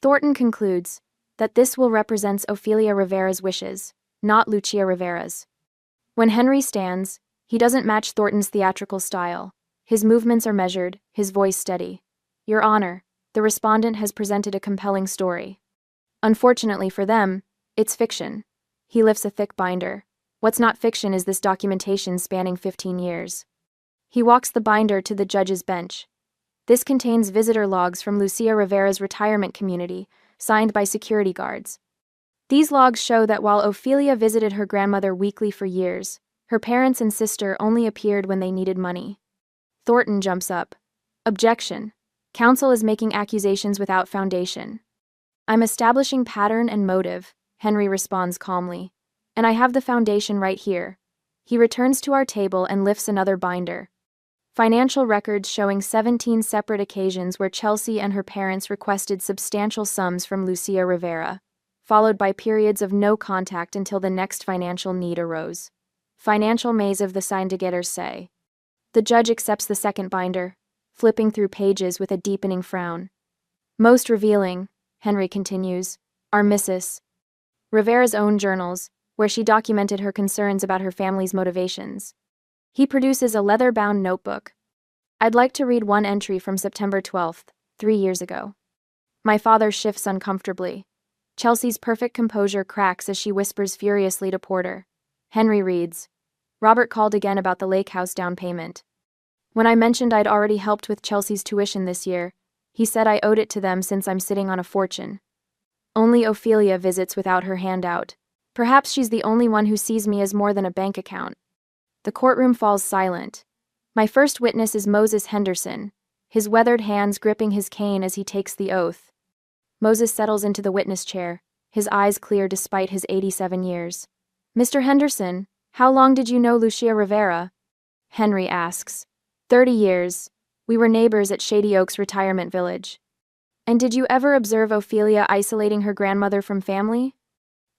Thornton concludes, that this will represents Ofelia Rivera's wishes, not Lucia Rivera's. When Henry stands, he doesn't match Thornton's theatrical style. His movements are measured, his voice steady. Your Honor, the respondent has presented a compelling story. Unfortunately for them, it's fiction. He lifts a thick binder. What's not fiction is this documentation spanning 15 years. He walks the binder to the judge's bench. This contains visitor logs from Lucia Rivera's retirement community, signed by security guards. These logs show that while Ofelia visited her grandmother weekly for years, her parents and sister only appeared when they needed money. Thornton jumps up. Objection. Counsel is making accusations without foundation. I'm establishing pattern and motive, Henry responds calmly. And I have the foundation right here. He returns to our table and lifts another binder. Financial records showing 17 separate occasions where Chelsea and her parents requested substantial sums from Lucia Rivera, followed by periods of no contact until the next financial need arose. Financial maze of the sign-to-getters say. The judge accepts the second binder, flipping through pages with a deepening frown. Most revealing, Henry continues, are Mrs. Rivera's own journals, where she documented her concerns about her family's motivations. He produces a leather-bound notebook. I'd like to read one entry from September 12th, 3 years ago. My father shifts uncomfortably. Chelsea's perfect composure cracks as she whispers furiously to Porter. Henry reads, Robert called again about the lake house down payment. When I mentioned I'd already helped with Chelsea's tuition this year, he said I owed it to them since I'm sitting on a fortune. Only Ofelia visits without her hand out. Perhaps she's the only one who sees me as more than a bank account. The courtroom falls silent. My first witness is Moses Henderson, his weathered hands gripping his cane as he takes the oath. Moses settles into the witness chair, his eyes clear despite his 87 years. Mr. Henderson, how long did you know Lucia Rivera? Henry asks. 30 years. We were neighbors at Shady Oaks Retirement Village. And did you ever observe Ofelia isolating her grandmother from family?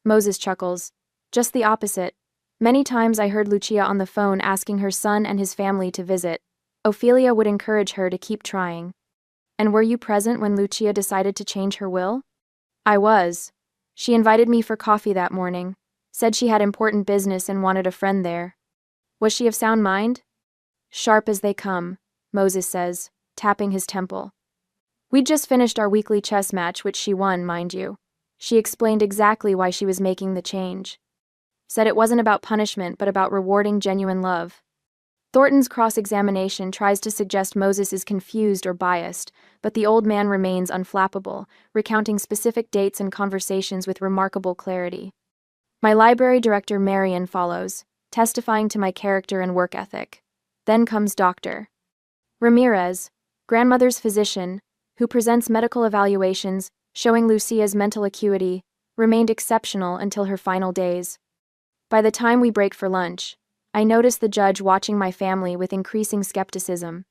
Moses chuckles. Just the opposite. Many times I heard Lucia on the phone asking her son and his family to visit. Ofelia would encourage her to keep trying. And were you present when Lucia decided to change her will? I was. She invited me for coffee that morning, said she had important business and wanted a friend there. Was she of sound mind? Sharp as they come, Moses says, tapping his temple. We'd just finished our weekly chess match, which she won, mind you. She explained exactly why she was making the change. Said it wasn't about punishment, but about rewarding genuine love. Thornton's cross-examination tries to suggest Moses is confused or biased, but the old man remains unflappable, recounting specific dates and conversations with remarkable clarity. My library director Marion follows, testifying to my character and work ethic. Then comes Dr. Ramirez, grandmother's physician, who presents medical evaluations showing Lucia's mental acuity remained exceptional until her final days. By the time we break for lunch, I notice the judge watching my family with increasing skepticism.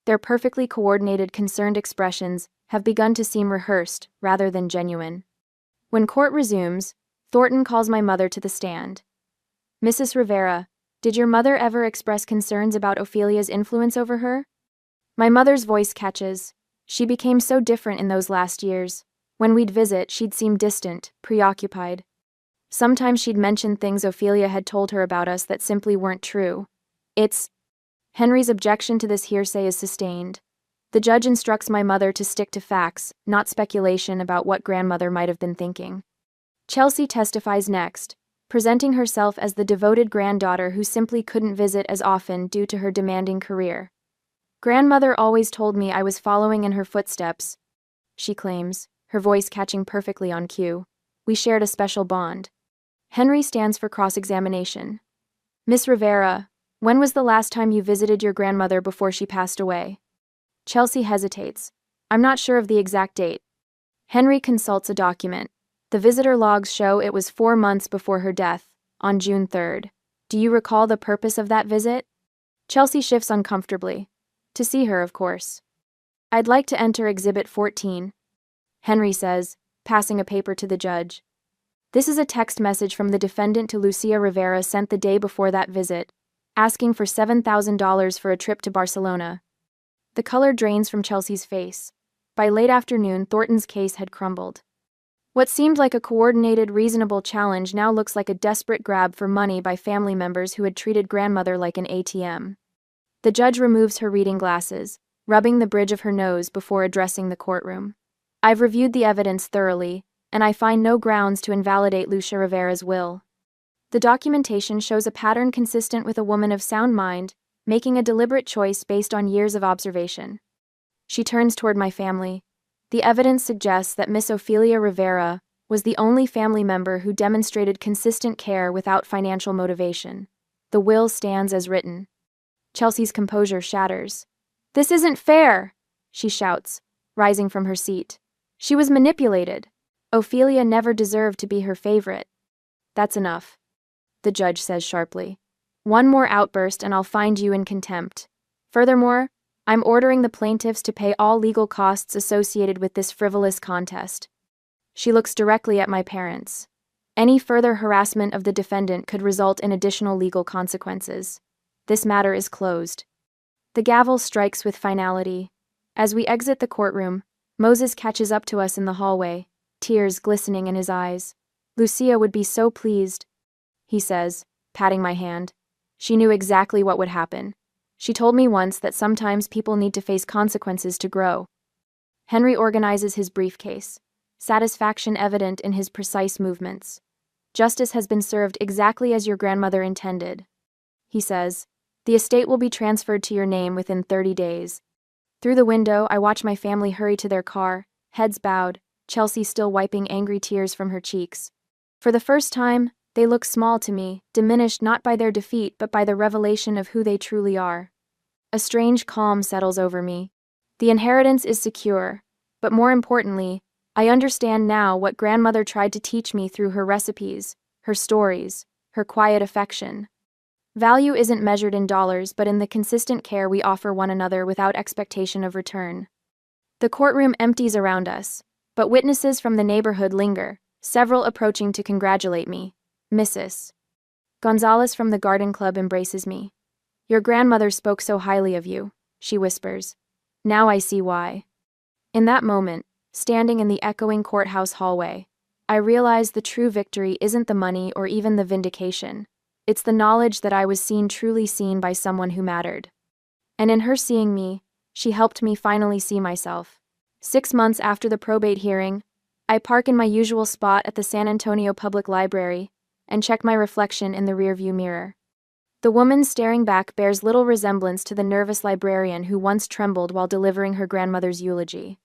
Their perfectly coordinated, concerned expressions have begun to seem rehearsed rather than genuine. When court resumes, Thornton calls my mother to the stand. Mrs. Rivera, did your mother ever express concerns about Ophelia's influence over her? My mother's voice catches. She became so different in those last years. When we'd visit, she'd seem distant, preoccupied. Sometimes she'd mention things Ofelia had told her about us that simply weren't true. Henry's objection to this hearsay is sustained. The judge instructs my mother to stick to facts, not speculation about what grandmother might have been thinking. Chelsea testifies next, presenting herself as the devoted granddaughter who simply couldn't visit as often due to her demanding career. Grandmother always told me I was following in her footsteps, she claims, her voice catching perfectly on cue. We shared a special bond. Henry stands for cross-examination. Miss Rivera, when was the last time you visited your grandmother before she passed away? Chelsea hesitates. I'm not sure of the exact date. Henry consults a document. The visitor logs show it was 4 months before her death, on June 3rd. Do you recall the purpose of that visit? Chelsea shifts uncomfortably. To see her, of course. I'd like to enter Exhibit 14. Henry says, passing a paper to the judge. This is a text message from the defendant to Lucia Rivera sent the day before that visit, asking for $7,000 for a trip to Barcelona. The color drains from Chelsea's face. By late afternoon, Thornton's case had crumbled. What seemed like a coordinated, reasonable challenge now looks like a desperate grab for money by family members who had treated grandmother like an ATM. The judge removes her reading glasses, rubbing the bridge of her nose before addressing the courtroom. I've reviewed the evidence thoroughly, and I find no grounds to invalidate Lucia Rivera's will. The documentation shows a pattern consistent with a woman of sound mind, making a deliberate choice based on years of observation. She turns toward my family. The evidence suggests that Miss Ophelia Rivera was the only family member who demonstrated consistent care without financial motivation. The will stands as written. Chelsea's composure shatters. "This isn't fair," she shouts, rising from her seat. "She was manipulated. Ophelia never deserved to be her favorite." "That's enough," the judge says sharply. "One more outburst and I'll find you in contempt. Furthermore, I'm ordering the plaintiffs to pay all legal costs associated with this frivolous contest." She looks directly at my parents. Any further harassment of the defendant could result in additional legal consequences. This matter is closed. The gavel strikes with finality. As we exit the courtroom, Moses catches up to us in the hallway, tears glistening in his eyes. "Lucia would be so pleased," he says, patting my hand. "She knew exactly what would happen. She told me once that sometimes people need to face consequences to grow." Henry organizes his briefcase, satisfaction evident in his precise movements. "Justice has been served exactly as your grandmother intended," he says. "The estate will be transferred to your name within 30 days. Through the window, I watch my family hurry to their car, heads bowed, Chelsea still wiping angry tears from her cheeks. For the first time, they look small to me, diminished not by their defeat but by the revelation of who they truly are. A strange calm settles over me. The inheritance is secure, but more importantly, I understand now what grandmother tried to teach me through her recipes, her stories, her quiet affection. Value isn't measured in dollars but in the consistent care we offer one another without expectation of return. The courtroom empties around us, but witnesses from the neighborhood linger, several approaching to congratulate me. "Mrs. Gonzalez from the garden club embraces me. Your grandmother spoke so highly of you," she whispers. "Now I see why." In that moment, standing in the echoing courthouse hallway, I realize the true victory isn't the money or even the vindication. It's the knowledge that I was seen, truly seen by someone who mattered. And in her seeing me, she helped me finally see myself. 6 months after the probate hearing, I park in my usual spot at the San Antonio Public Library and check my reflection in the rearview mirror. The woman staring back bears little resemblance to the nervous librarian who once trembled while delivering her grandmother's eulogy.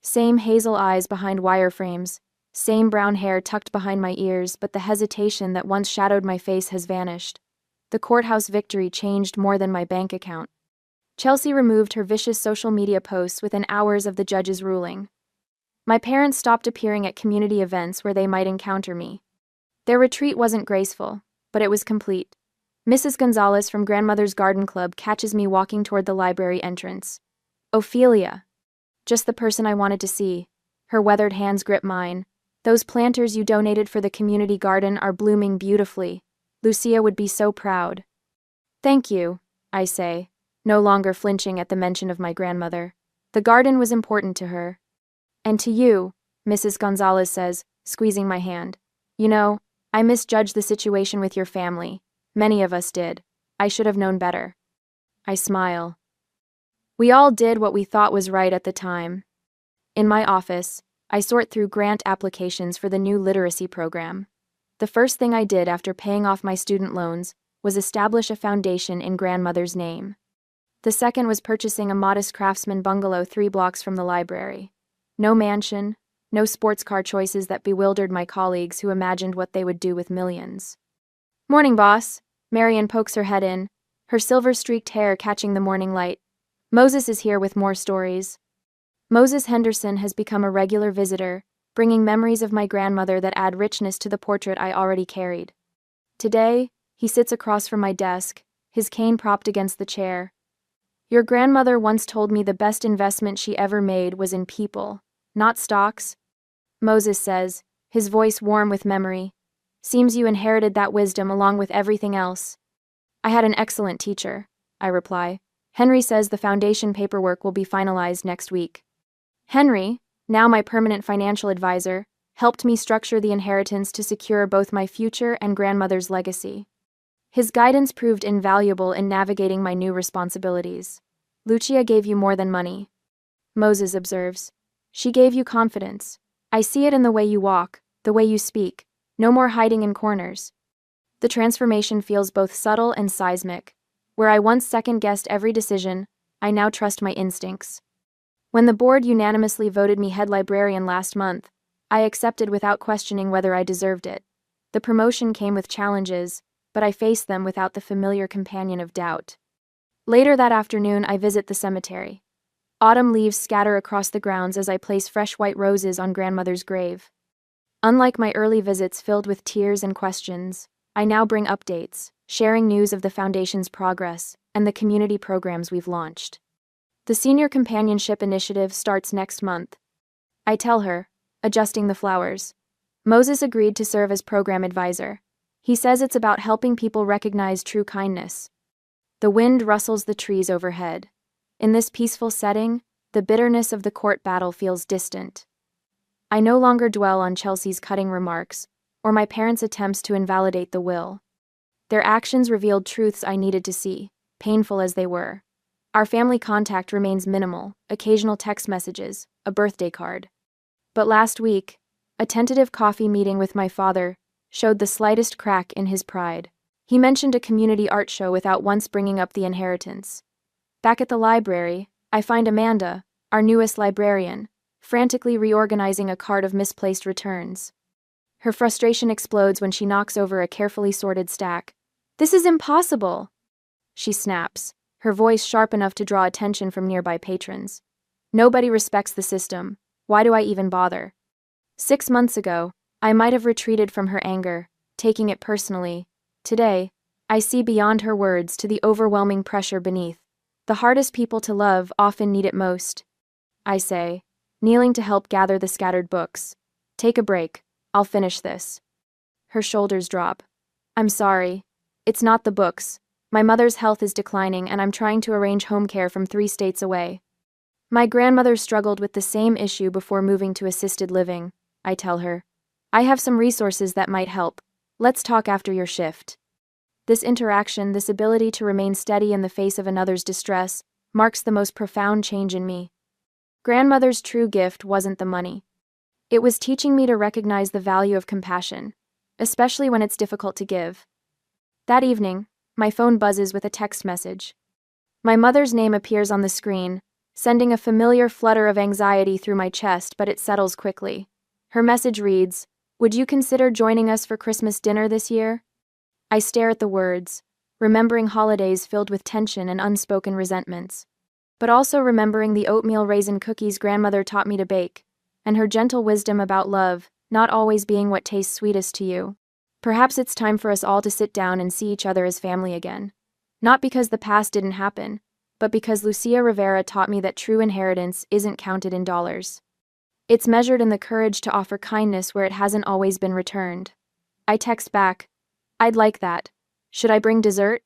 Same hazel eyes behind wire frames, same brown hair tucked behind my ears, but the hesitation that once shadowed my face has vanished. The courthouse victory changed more than my bank account. Chelsea removed her vicious social media posts within hours of the judge's ruling. My parents stopped appearing at community events where they might encounter me. Their retreat wasn't graceful, but it was complete. Mrs. Gonzalez from Grandmother's Garden Club catches me walking toward the library entrance. "Ophelia." Just the person I wanted to see. Her weathered hands grip mine. "Those planters you donated for the community garden are blooming beautifully. Lucia would be so proud." "Thank you," I say, no longer flinching at the mention of my grandmother. The garden was important to her. "And to you," Mrs. Gonzalez says, squeezing my hand. "You know, I misjudged the situation with your family. Many of us did. I should have known better." I smile. We all did what we thought was right at the time. In my office, I sort through grant applications for the new literacy program. The first thing I did after paying off my student loans was establish a foundation in grandmother's name. The second was purchasing a modest craftsman bungalow 3 blocks from the library. No mansion, no sports car choices that bewildered my colleagues who imagined what they would do with millions. "Morning, boss." Marian pokes her head in, her silver-streaked hair catching the morning light. "Moses is here with more stories." Moses Henderson has become a regular visitor, bringing memories of my grandmother that add richness to the portrait I already carried. Today, he sits across from my desk, his cane propped against the chair. "Your grandmother once told me the best investment she ever made was in people, not stocks," Moses says, his voice warm with memory. Seems you inherited that wisdom along with everything else. I had an excellent teacher, I reply. Henry says the foundation paperwork will be finalized next week. Henry, now my permanent financial advisor, helped me structure the inheritance to secure both my future and grandmother's legacy. His guidance proved invaluable in navigating my new responsibilities. Lucia gave you more than money, Moses observes. She gave you confidence. I see it in the way you walk, the way you speak. No more hiding in corners. The transformation feels both subtle and seismic. Where I once second-guessed every decision, I now trust my instincts. When the board unanimously voted me head librarian last month, I accepted without questioning whether I deserved it. The promotion came with challenges, but I faced them without the familiar companion of doubt. Later that afternoon, I visit the cemetery. Autumn leaves scatter across the grounds as I place fresh white roses on grandmother's grave. Unlike my early visits filled with tears and questions, I now bring updates, sharing news of the Foundation's progress and the community programs we've launched. The Senior Companionship Initiative starts next month. I tell her, adjusting the flowers. Moses agreed to serve as program advisor. He says it's about helping people recognize true kindness. The wind rustles the trees overhead. In this peaceful setting, the bitterness of the court battle feels distant. I no longer dwell on Chelsea's cutting remarks, or my parents' attempts to invalidate the will. Their actions revealed truths I needed to see, painful as they were. Our family contact remains minimal, occasional text messages, a birthday card. But last week, a tentative coffee meeting with my father showed the slightest crack in his pride. He mentioned a community art show without once bringing up the inheritance. Back at the library, I find Amanda, our newest librarian, frantically reorganizing a cart of misplaced returns. Her frustration explodes when she knocks over a carefully sorted stack. "This is impossible!" she snaps, her voice sharp enough to draw attention from nearby patrons. Nobody respects the system. Why do I even bother? 6 months ago, I might have retreated from her anger, taking it personally. Today, I see beyond her words to the overwhelming pressure beneath. The hardest people to love often need it most. I say, kneeling to help gather the scattered books. "Take a break. I'll finish this." Her shoulders drop. "I'm sorry. It's not the books. My mother's health is declining and I'm trying to arrange home care from 3 states away. My grandmother struggled with the same issue before moving to assisted living," I tell her. "I have some resources that might help. Let's talk after your shift." This interaction, this ability to remain steady in the face of another's distress, marks the most profound change in me. Grandmother's true gift wasn't the money. It was teaching me to recognize the value of compassion, especially when it's difficult to give. That evening, my phone buzzes with a text message. My mother's name appears on the screen, sending a familiar flutter of anxiety through my chest, but it settles quickly. Her message reads, "Would you consider joining us for Christmas dinner this year?" I stare at the words, remembering holidays filled with tension and unspoken resentments, but also remembering the oatmeal raisin cookies grandmother taught me to bake, and her gentle wisdom about love, not always being what tastes sweetest to you. Perhaps it's time for us all to sit down and see each other as family again. Not because the past didn't happen, but because Lucia Rivera taught me that true inheritance isn't counted in dollars. It's measured in the courage to offer kindness where it hasn't always been returned. I text back, "I'd like that. Should I bring dessert?"